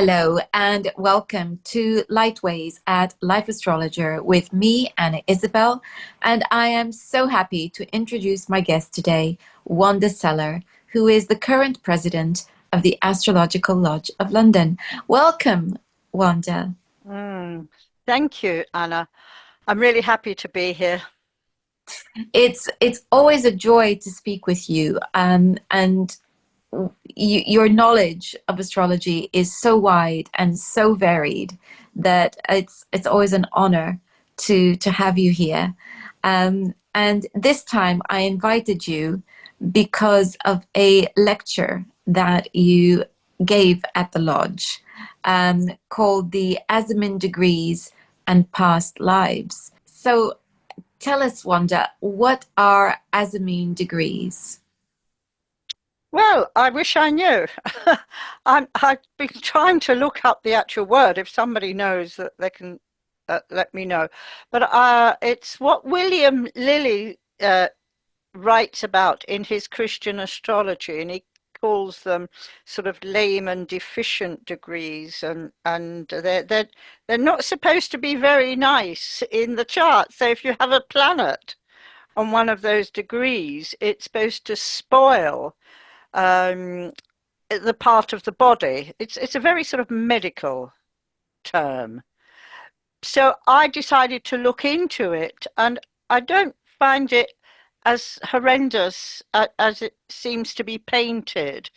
Hello and welcome to Lightways at Life Astrologer with me, Anna Isabel. And I am so happy to introduce my guest today, Wanda Sellar, who is the current president of the Astrological Lodge of London. Welcome, Wanda. Thank you, Anna. I'm really happy to be here. It's always a joy to speak with you, and your knowledge of astrology is so wide and so varied that it's always an honor to have you here. And this time I invited you because of a lecture that you gave at the lodge, called the Azimene Degrees and Past Lives. So tell us, Wanda, what are Azimene degrees? Well, I wish I knew. I've been trying to look up the actual word. If somebody knows that they can let me know. But it's what William Lilly writes about in his Christian astrology, and he calls them sort of lame and deficient degrees, and they're not supposed to be very nice in the chart. So if you have a planet on one of those degrees, it's supposed to spoil um, the part of the body. It's a very sort of medical term. So I decided to look into it, and I don't find it as horrendous as it seems to be painted.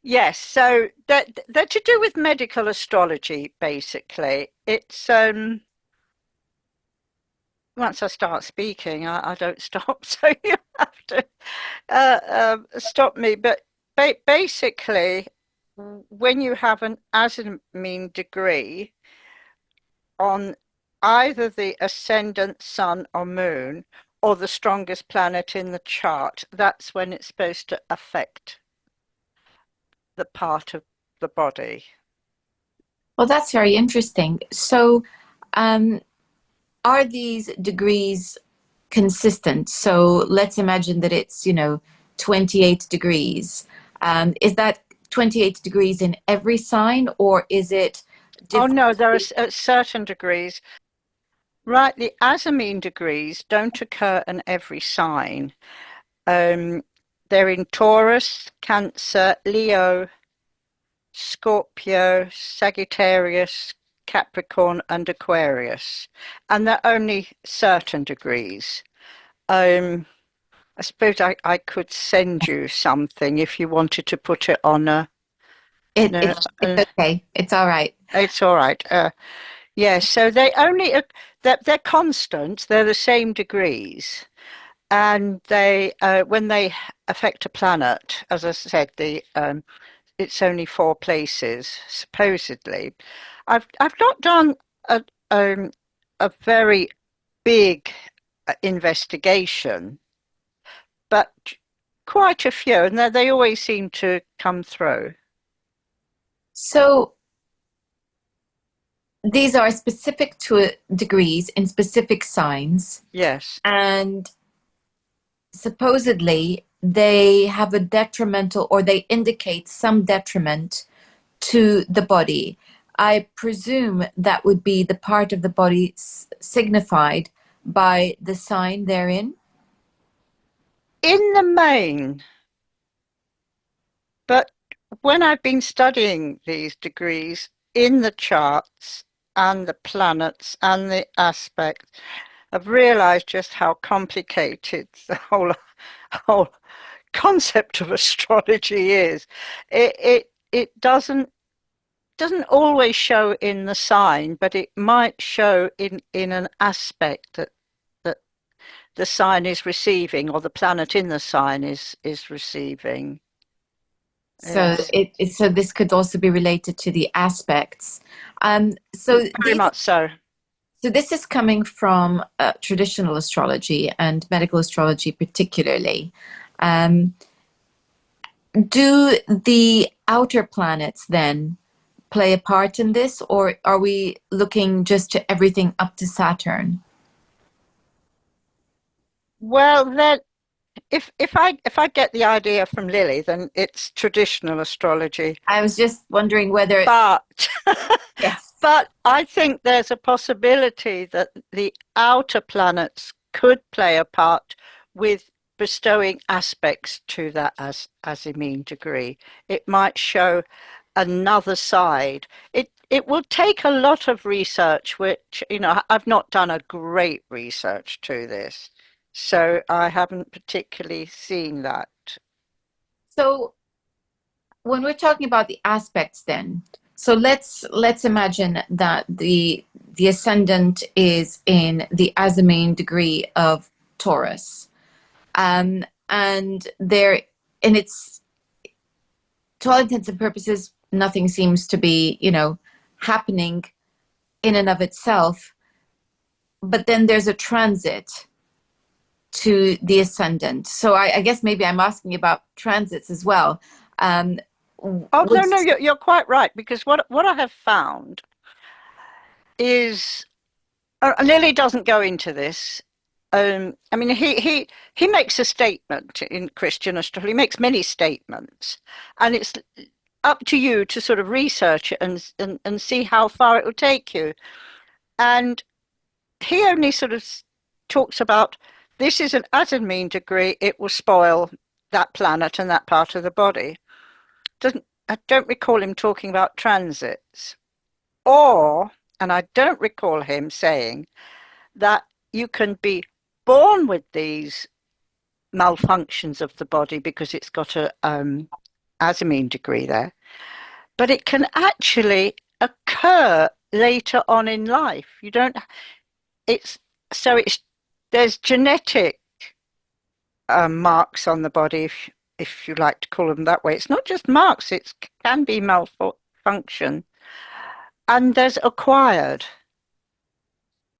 Yes, so they're to do with medical astrology, basically. It's once I start speaking, I don't stop, so you have to stop me. But basically, when you have an azimuth degree on either the ascendant sun or moon or the strongest planet in the chart, that's when it's supposed to affect the part of the body. Well, that's very interesting. So, um, are these degrees consistent? So let's imagine that it's, 28 degrees. Is that 28 degrees in every sign, or is it Oh different? no, there are certain degrees. Right, the azamun degrees don't occur in every sign. Um, they're in Taurus, Cancer, Leo, Scorpio, Sagittarius, Capricorn, and Aquarius, and they're only certain degrees. Um, I suppose I could send you something if you wanted to put it on a. It, No, it, it's okay. It's all right. it's all right. Yeah, so they only they're constant. They're the same degrees, and they when they affect a planet, as I said, the it's only four places supposedly. I've not done a um, a very big investigation, but quite a few, and they always seem to come through. So these are specific to degrees in specific signs, Yes. and supposedly they have a detrimental, or they indicate some detriment to the body. I presume that would be the part of the body signified by the sign therein. In the main, but when I've been studying these degrees in the charts and the planets and the aspects, I've realized just how complicated the whole concept of astrology is. It doesn't always show in the sign, but it might show in an aspect that the sign is receiving, or the planet in the sign is receiving. So Yes, so this could also be related to the aspects. So very much so. this is coming from traditional astrology and medical astrology particularly. Um, do the outer planets then play a part in this, or are we looking just to everything up to Saturn? Well, if I get the idea from Lily, then it's traditional astrology. I was just wondering whether, But yes. but I think there's a possibility that the outer planets could play a part with bestowing aspects to that Azimene degree. It might show another side. It will take a lot of research, which, I've not done a great research to this, so I haven't particularly seen that. So when we're talking about the aspects then, so let's imagine that the ascendant is in the Azimene degree of Taurus. And there, and it's, to all intents and purposes, nothing seems to be, happening in and of itself. But then there's a transit to the ascendant. So I guess maybe I'm asking about transits as well. Um, Oh, no, would no, you're quite right, because what I have found is, Lily doesn't go into this. I mean, he makes a statement in Christian astrology. He makes many statements, and it's up to you to sort of research it and see how far it will take you. And he only sort of talks about this is an Azimene degree. It will spoil that planet and that part of the body. Doesn't I don't recall him talking about transits, or, and I don't recall him saying that you can be born with these malfunctions of the body because it's got a Azimene degree there, but it can actually occur later on in life. You don't. It's so it's there's genetic marks on the body, if you like to call them that way. It's not just marks; it can be malfunction, and there's acquired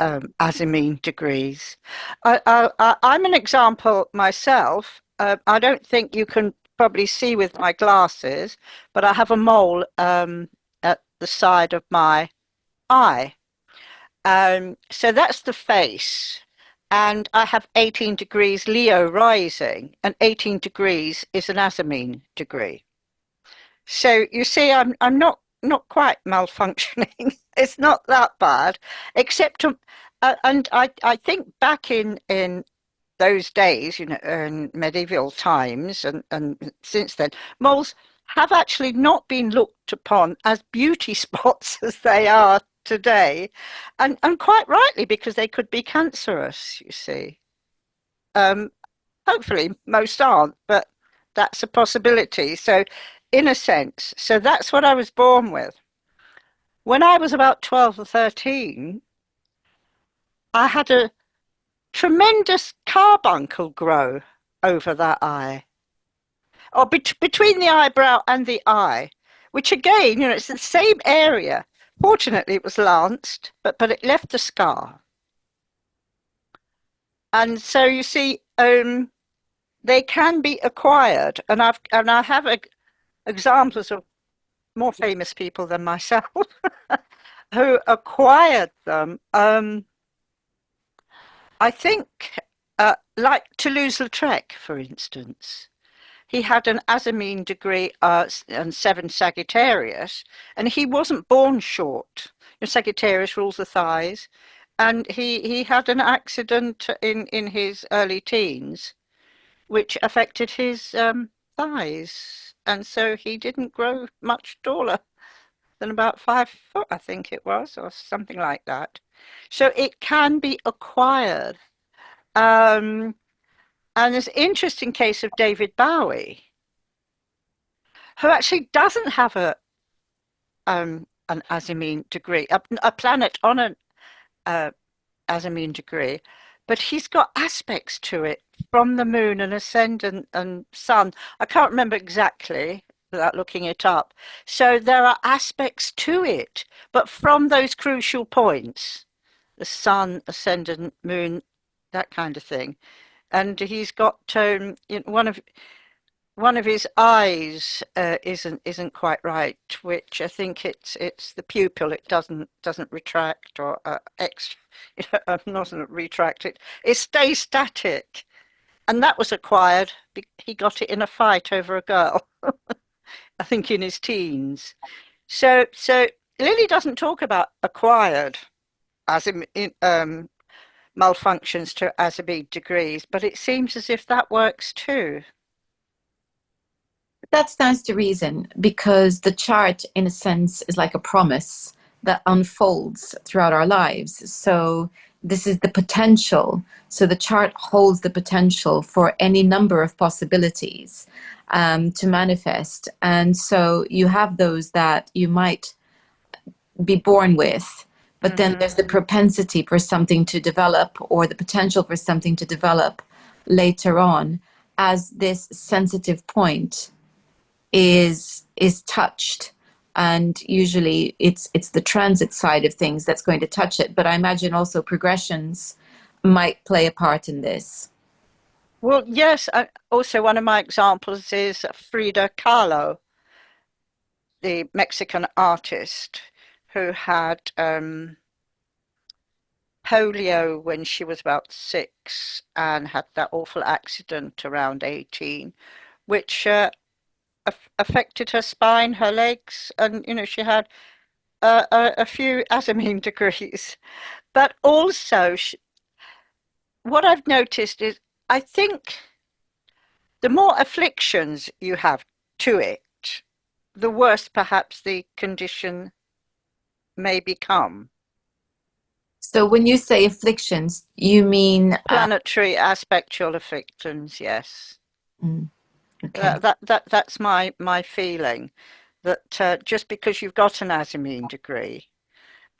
Azimene degrees. I'm an example myself. I don't think you can probably see with my glasses, but I have a mole at the side of my eye. So that's the face. And I have 18 degrees Leo rising, and 18 degrees is an Azimene degree. So you see, I'm not quite malfunctioning. It's not that bad, except and I think back in those days, in medieval times, and since then, moles have actually not been looked upon as beauty spots as they are today, and quite rightly, because they could be cancerous. You see, um, hopefully most aren't, but that's a possibility. So, in a sense, so that's what I was born with. When I was about 12 or 13, I had a tremendous carbuncle grow over that eye, or between the eyebrow and the eye, which again, it's the same area. Fortunately, it was lanced, but it left a scar. And so you see, they can be acquired, and I have examples of more famous people than myself who acquired them. I think, like Toulouse-Lautrec, for instance, he had an Azimene degree and 7 Sagittarius, and he wasn't born short. Sagittarius rules the thighs, and he had an accident in his early teens, which affected his thighs, and so he didn't grow much taller than about 5 foot, I think it was, or something like that. So it can be acquired. And there's an interesting case of David Bowie, who actually doesn't have an Azimene degree, a planet on an Azimene degree, but he's got aspects to it from the moon and ascendant and sun. I can't remember exactly without looking it up. So there are aspects to it, but from those crucial points, the sun, ascendant, moon, that kind of thing. And he's got one of his eyes isn't quite right, which I think it's the pupil. It doesn't retract or not retract. It stays static. and that was acquired. He got it in a fight over a girl, I think in his teens. So Lily doesn't talk about acquired as in malfunctions to Azimene degrees, but it seems as if that works too. That stands to reason because the chart, in a sense, is like a promise that unfolds throughout our lives. So, this is the potential. So, the chart holds the potential for any number of possibilities to manifest. And so, you have those that you might be born with, but then Mm-hmm. there's the propensity for something to develop or the potential for something to develop later on as this sensitive point is touched, and usually it's the transit side of things that's going to touch it, but I imagine also progressions might play a part in this. Well, yes. Also, one of my examples is Frida Kahlo, the Mexican artist who had polio when she was about 6 and had that awful accident around 18, which affected her spine, her legs, and she had a few Azimene degrees. But also, what I've noticed is I think the more afflictions you have to it, the worse perhaps the condition may become. So when you say afflictions, you mean Planetary aspectual afflictions, yes. mm, okay. That's my feeling that just because you've got an Azimene degree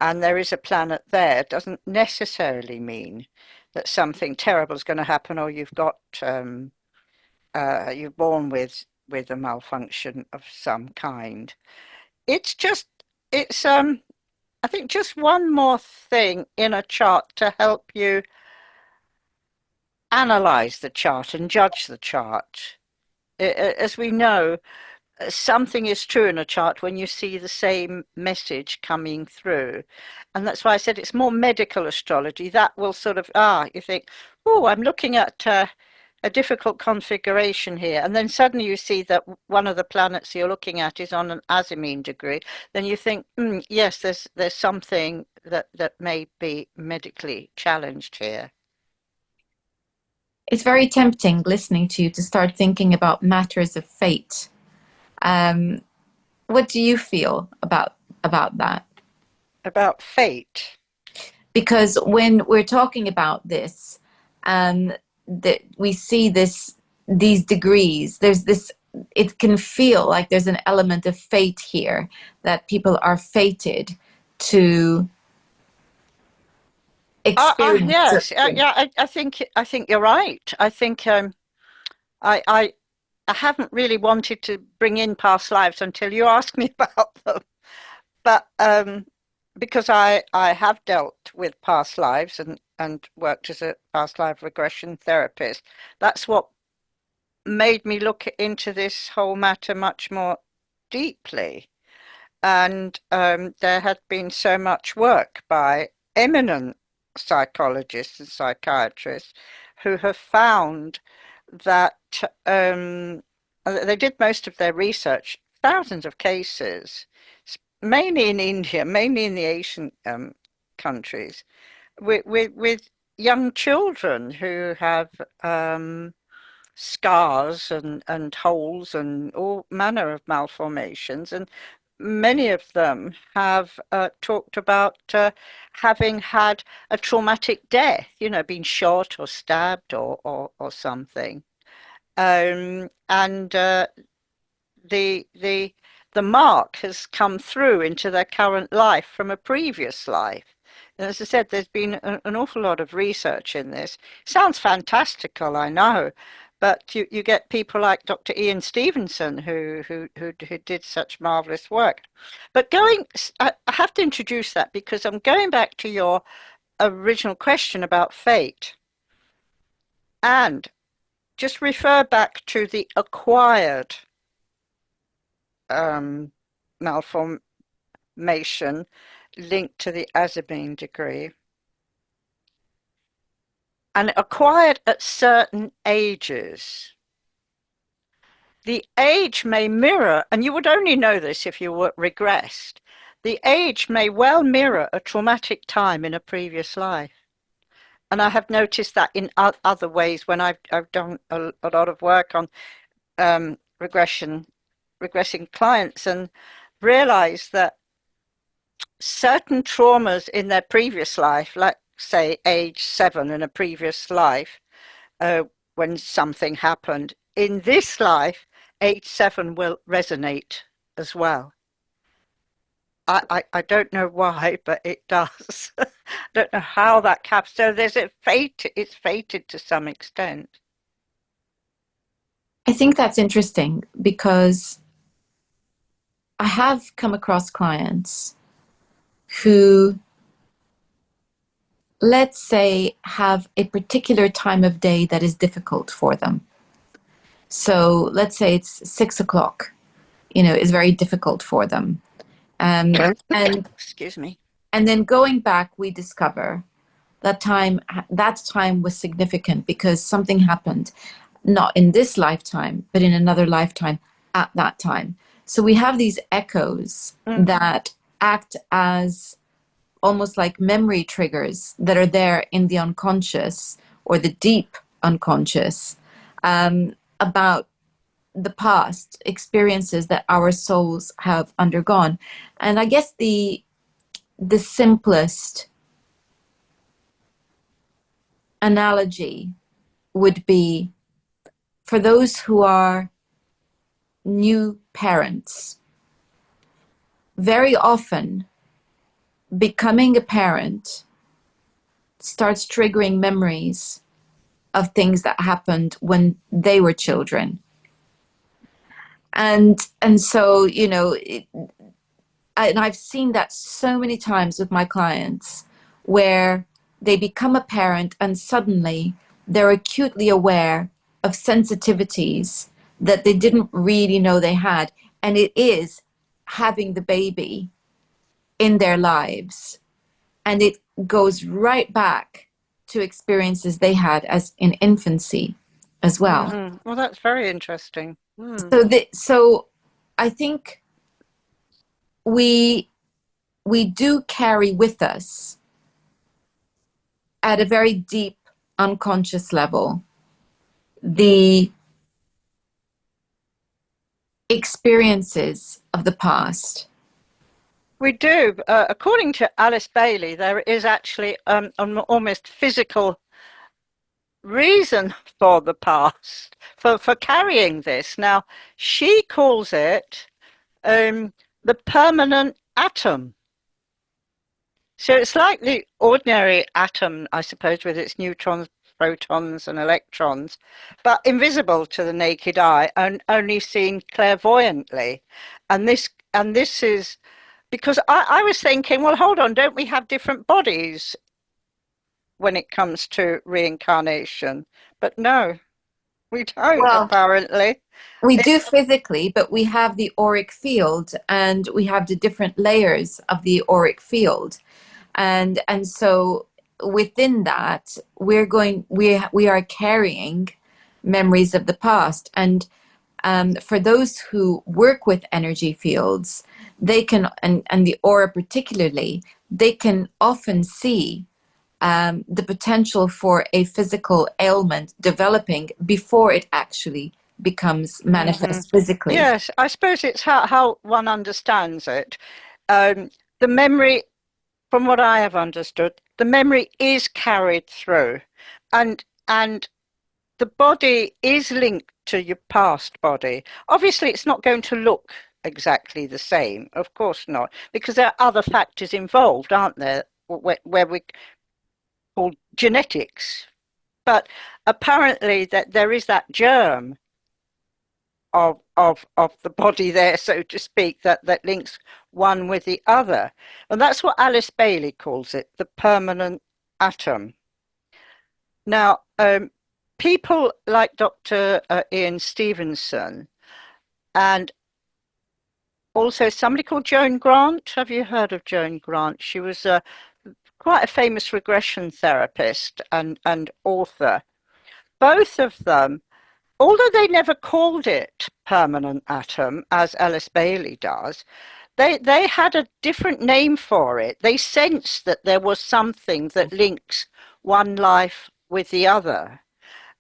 and there is a planet there doesn't necessarily mean that something terrible is going to happen or you're born with a malfunction of some kind. It's just it's I think just one more thing in a chart to help you analyze the chart and judge the chart. As we know, something is true in a chart when you see the same message coming through. And that's why I said it's more medical astrology. That will sort of, you think, oh, I'm looking at a difficult configuration here. And then suddenly you see that one of the planets you're looking at is on an Azimene degree. Then you think, yes, there's something that may be medically challenged here. It's very tempting listening to you to start thinking about matters of fate. um, what do you feel about that? About fate. Because when we're talking about this, that we see these degrees, there's this, it can feel like there's an element of fate here, that people are fated to experience Yes, something. yeah. I think you're right. I think I, I I haven't really wanted to bring in past lives until you asked me about them. But because I have dealt with past lives and worked as a past life regression therapist, that's what made me look into this whole matter much more deeply. And there had been so much work by eminent psychologists and psychiatrists who have found that they did most of their research, thousands of cases, mainly in India, mainly in the Asian countries, with young children who have scars and holes and all manner of malformations. And many of them have talked about having had a traumatic death, been shot or stabbed or something. And the the the mark has come through into their current life from a previous life. And as I said, there's been an awful lot of research in this. Sounds fantastical, I know, but you get people like Dr. Ian Stevenson who did such marvelous work. But I have to introduce that because I'm going back to your original question about fate and just refer back to the acquired um, malformation linked to the Azimene degree. and acquired at certain ages. The age may mirror, and you would only know this if you were regressed, the age may well mirror a traumatic time in a previous life. And I have noticed that in other ways when I've done a lot of work on regressing clients, and realized that certain traumas in their previous life, like say age 7 in a previous life, uh, when something happened, in this life, age 7 will resonate as well. I don't know why, but it does. I don't know how that caps. So there's a fate, it's fated to some extent. I think that's interesting because I have come across clients who, let's say, have a particular time of day that is difficult for them. So let's say it's 6 o'clock, is very difficult for them. And Excuse me. and then going back, we discover that time was significant because something happened, not in this lifetime, but in another lifetime at that time. So we have these echoes that act as almost like memory triggers that are there in the unconscious or the deep unconscious, about the past experiences that our souls have undergone. And I guess the simplest analogy would be for those who are new parents. Very often, becoming a parent starts triggering memories of things that happened when they were children. And so, and I've seen that so many times with my clients where they become a parent and suddenly they're acutely aware of sensitivities that they didn't really know they had. And it is having the baby in their lives. And it goes right back to experiences they had as in infancy as well. Well, that's very interesting. So I think we we do carry with us at a very deep unconscious level the experiences of the past. We do. According to Alice Bailey, there is actually an almost physical reason for the past, for carrying this. Now, she calls it the permanent atom. So it's like the ordinary atom, I suppose, with its neutrons, protons, and electrons, but invisible to the naked eye and only seen clairvoyantly. And this is because I was thinking, well, hold on, don't we have different bodies when it comes to reincarnation? But no, we don't, Well, apparently. we It, do physically, but we have the auric field and we have the different layers of the auric field. And so within that, we are carrying memories of the past. And for those who work with energy fields, they can, and the aura particularly, they can often see the potential for a physical ailment developing before it actually becomes manifest physically. yes, I suppose it's how one understands it. Um, the memory, from what I have understood, the memory is carried through, and the body is linked to your past body. Obviously, it's not going to look exactly the same, of course not, because there are other factors involved, aren't there, where we call genetics. But apparently, that there is that germ of the body there, so to speak, that links one with the other. And that's what Alice Bailey calls it, the permanent atom. Now, people like Dr. Ian Stevenson and also somebody called Joan Grant. Have you heard of Joan Grant? She was quite a famous regression therapist and author. Both of them, although they never called it permanent atom, as Alice Bailey does, they had a different name for it. They sensed that there was something that links one life with the other.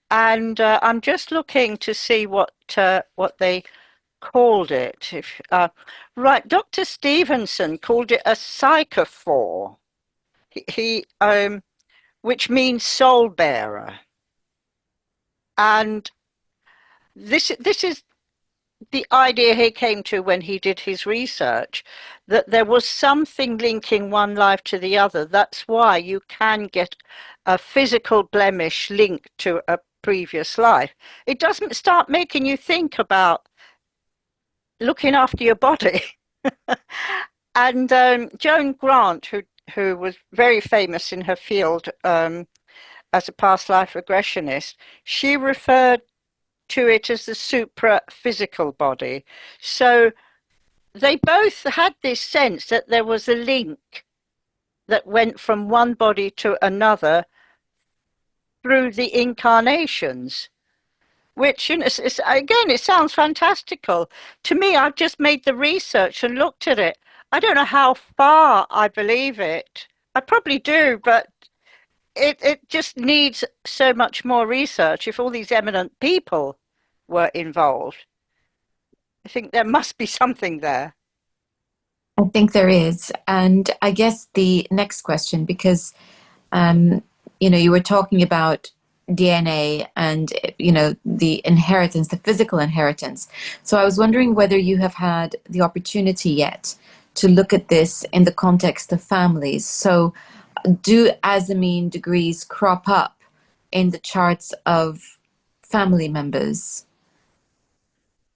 And I'm just looking to see what they called it. Right, Dr. Stevenson called it a psychophore. He which means soul bearer. And this is the idea he came to when he did his research, that there was something linking one life to the other. That's why you can get a physical blemish linked to a previous life. It doesn't start making you think about looking after your body. And Joan Grant, who was very famous in her field as a past life regressionist, she referred to it as the supra-physical body. So they both had this sense that there was a link that went from one body to another through the incarnations, which, you know, again, it sounds fantastical. To me, I've just made the research and looked at it. I don't know how far I believe it. I probably do, but it just needs so much more research. If all these eminent people were involved, I think there must be something there. I think there is. And I guess the next question, because um, you were talking about DNA and the inheritance, the physical inheritance. So I was wondering whether you have had the opportunity yet to look at this in the context of families. So do Azimene degrees crop up in the charts of family members?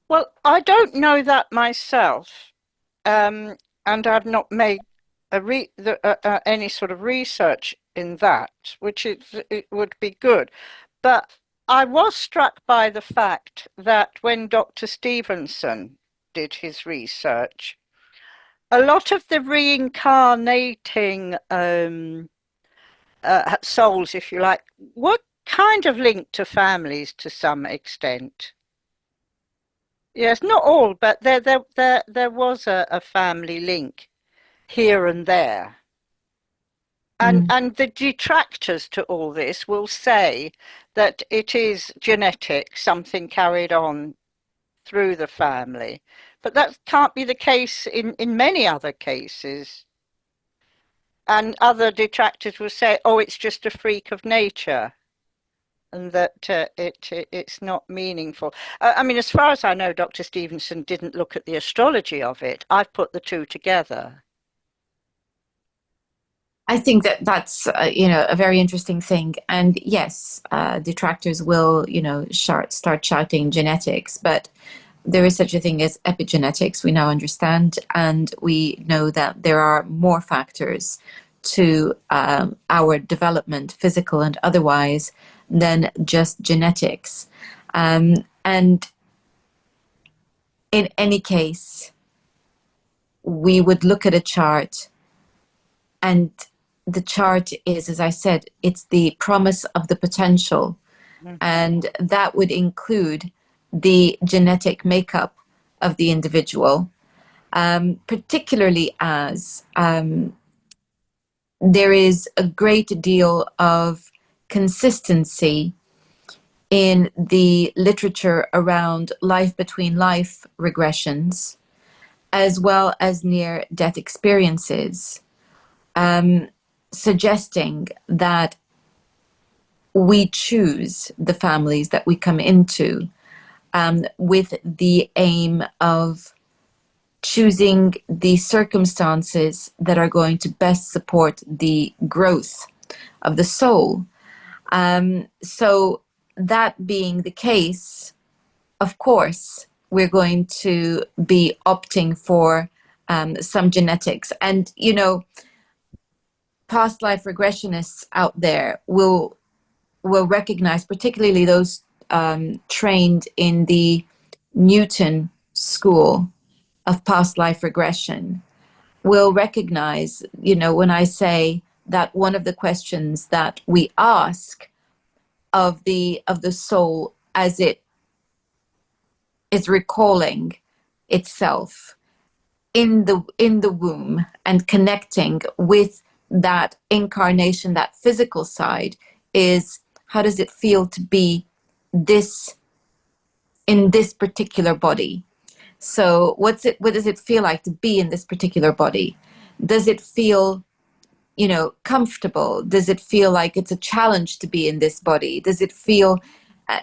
Well, I don't know that myself, um, and I've not made any sort of research in that, which it would be good. But I was struck by the fact that when Dr. Stevenson did his research, a lot of the reincarnating souls, if you like, were kind of linked to families to some extent. Yes, not all, but there was a family link here and there. Mm. And the detractors to all this will say that it is genetic, something carried on through the family. But that can't be the case in many other cases. And other detractors will say, oh, it's just a freak of nature, and that it's not meaningful. I mean, as far as I know, Dr. Stevenson didn't look at the astrology of it. I've put the two together. I think that that's a very interesting thing. And yes, detractors will start shouting genetics, but there is such a thing as epigenetics, we now understand, and we know that there are more factors to our development, physical and otherwise, than just genetics. And in any case, we would look at a chart, and the chart is, as I said, it's the promise of the potential, Mhm. and that would include the genetic makeup of the individual, particularly as there is a great deal of consistency in the literature around life between life regressions, as well as near death experiences, um, suggesting that we choose the families that we come into with the aim of choosing the circumstances that are going to best support the growth of the soul. So, that being the case, of course, we're going to be opting for some genetics. And, past life regressionists out there will recognize, particularly those trained in the Newton school of past life regression, will recognize, when I say that one of the questions that we ask of the soul as it is recalling itself in the womb and connecting with that incarnation, that physical side, is how does it feel to be this in this particular body? So what does it feel like to be in this particular body? Does it feel, comfortable? Does it feel like it's a challenge to be in this body? Does it feel, uh,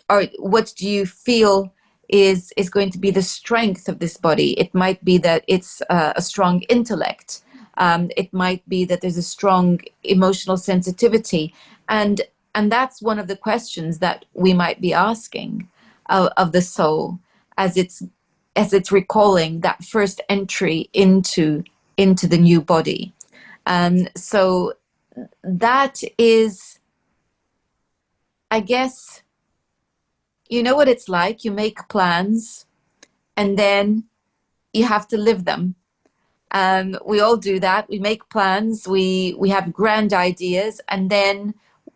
or what do you feel is going to be the strength of this body? It might be that it's a strong intellect. It might be that there's a strong emotional sensitivity, and and that's one of the questions that we might be asking of the soul as it's recalling that first entry into the new body. So that is, I guess, you know what it's like. You make plans and then you have to live them. We all do that. We make plans, we have grand ideas, and then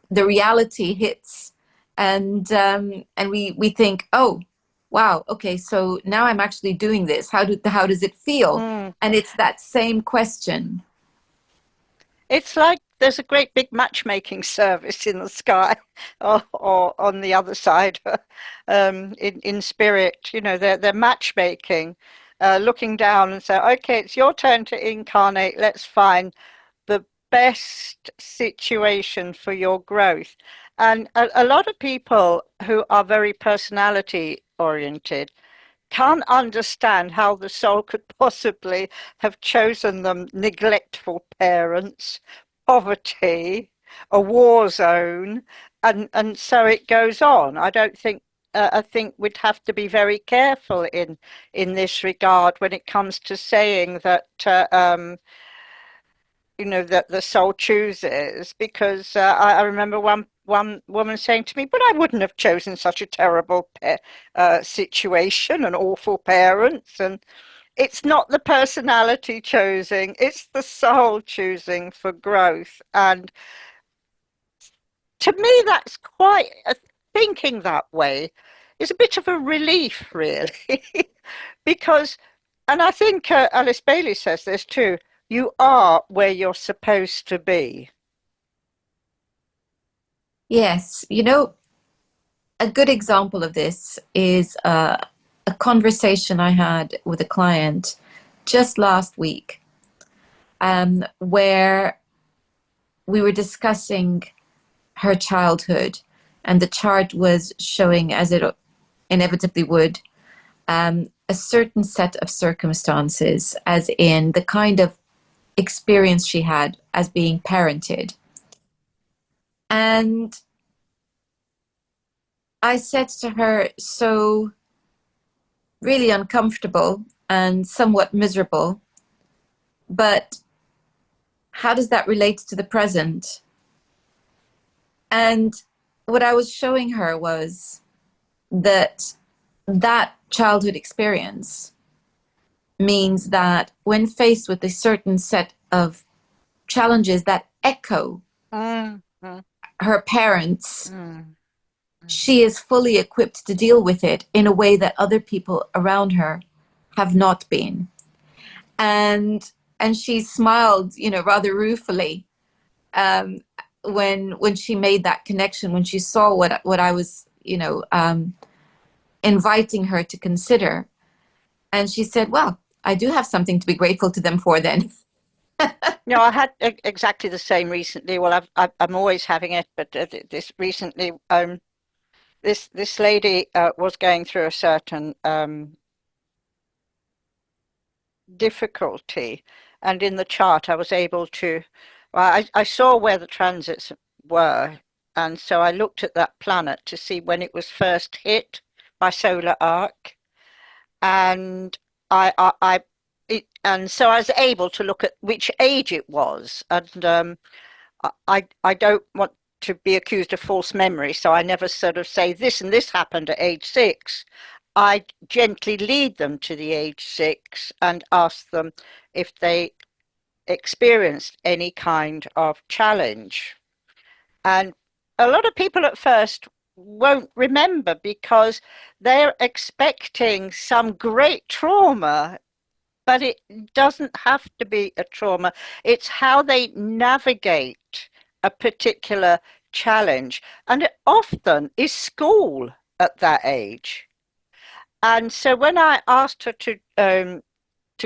the reality hits, and we think, oh, wow, okay, so now I'm actually doing this. How does it feel? Mm. And it's that same question. It's like there's a great big matchmaking service in the sky, or on the other side, in spirit. They're matchmaking, looking down and say, "Okay, it's your turn to incarnate. Let's find the best situation for your growth." And a lot of people who are very personality oriented can't understand how the soul could possibly have chosen them neglectful parents, poverty, a war zone, and so it goes on. I think we'd have to be very careful in this regard when it comes to saying that that the soul chooses, because I remember one woman saying to me, "But I wouldn't have chosen such a terrible situation and awful parents." And it's not the personality choosing; it's the soul choosing for growth. And to me, that's quite thinking that way is a bit of a relief, really, because, and I think Alice Bailey says this too. You are where you're supposed to be. Yes, a good example of this is a conversation I had with a client just last week, where we were discussing her childhood, and the chart was showing, as it inevitably would, a certain set of circumstances, as in the kind of experience she had as being parented. And I said to her, so really uncomfortable and somewhat miserable, but how does that relate to the present? And what I was showing her was that that childhood experience means that when faced with a certain set of challenges that echo Mm, mm, her parents, mm, mm. she is fully equipped to deal with it in a way that other people around her have not been. And she smiled, rather ruefully, um, when she made that connection, when she saw what I was, inviting her to consider. And she said, well, I do have something to be grateful to them for then. I had exactly the same recently. Well, I'm always having it, but this recently, this lady was going through a certain difficulty, and in the chart, I was able to. Well, I saw where the transits were, and so I looked at that planet to see when it was first hit by solar arc, and and so I was able to look at which age it was, and I don't want to be accused of false memory, so I never sort of say this and this happened at age 6. I gently lead them to the age 6 and ask them if they experienced any kind of challenge. And a lot of people at first won't remember because they're expecting some great trauma, but it doesn't have to be a trauma. It's how they navigate a particular challenge. And it often is school at that age. And so when I asked her to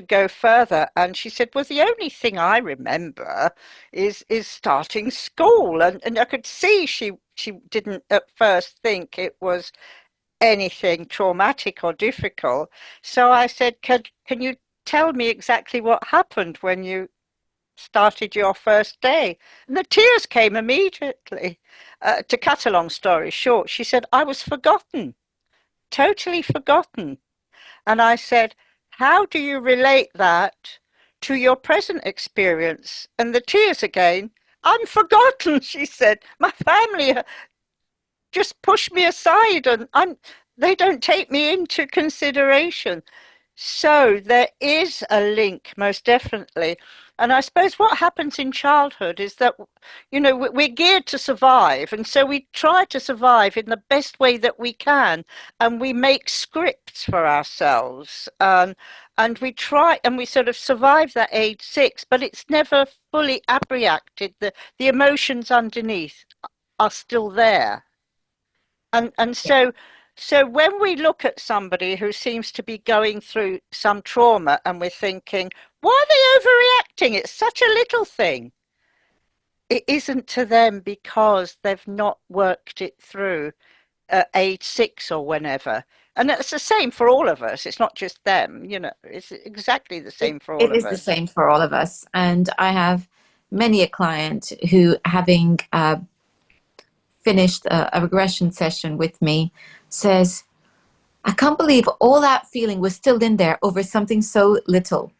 go further, and she said, well, the only thing I remember is starting school. And I could see she didn't at first think it was anything traumatic or difficult. So I said, can you tell me exactly what happened when you started your first day? And the tears came immediately. To cut a long story short, she said, I was forgotten, totally forgotten. And I said, how do you relate that to your present experience? And the tears again. I'm forgotten, she said. My family just push me aside and they don't take me into consideration. So there is a link, most definitely. And I suppose what happens in childhood is that, we're geared to survive. And so we try to survive in the best way that we can. And we make scripts for ourselves. And we try and we sort of survive that age 6, but it's never fully abreacted. The emotions underneath are still there. And so when we look at somebody who seems to be going through some trauma and we're thinking, why are they overreacting? It's such a little thing. It isn't to them because they've not worked it through at age 6 or whenever. And it's the same for all of us. It's not just them, it's exactly the same for all It of is the us. same for all of us. And I have many a client who, having finished a regression session with me, says, I can't believe all that feeling was still in there over something so little.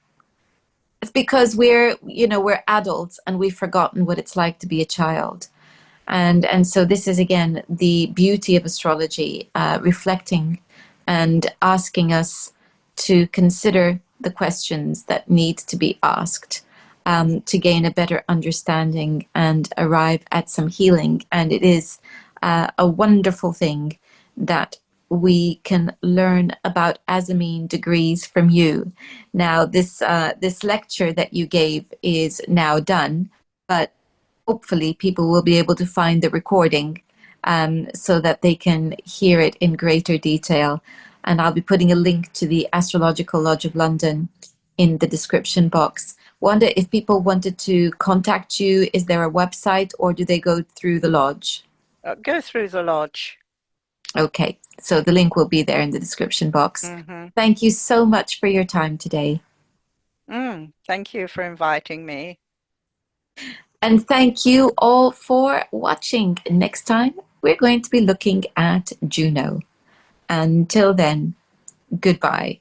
It's because we're adults and we've forgotten what it's like to be a child. And so this is again the beauty of astrology, reflecting and asking us to consider the questions that need to be asked, to gain a better understanding and arrive at some healing. And it is a wonderful thing that we can learn about Azimene degrees from you. Now, this lecture that you gave is now done, but hopefully people will be able to find the recording, so that they can hear it in greater detail. And I'll be putting a link to the Astrological Lodge of London in the description box. Wanda, if people wanted to contact you, is there a website or do they go through the lodge? Go through the lodge. Okay, so the link will be there in the description box. Mm-hmm. Thank you so much for your time today. Thank you for inviting me. And thank you all for watching. Next time, we're going to be looking at Juno. Until then, goodbye.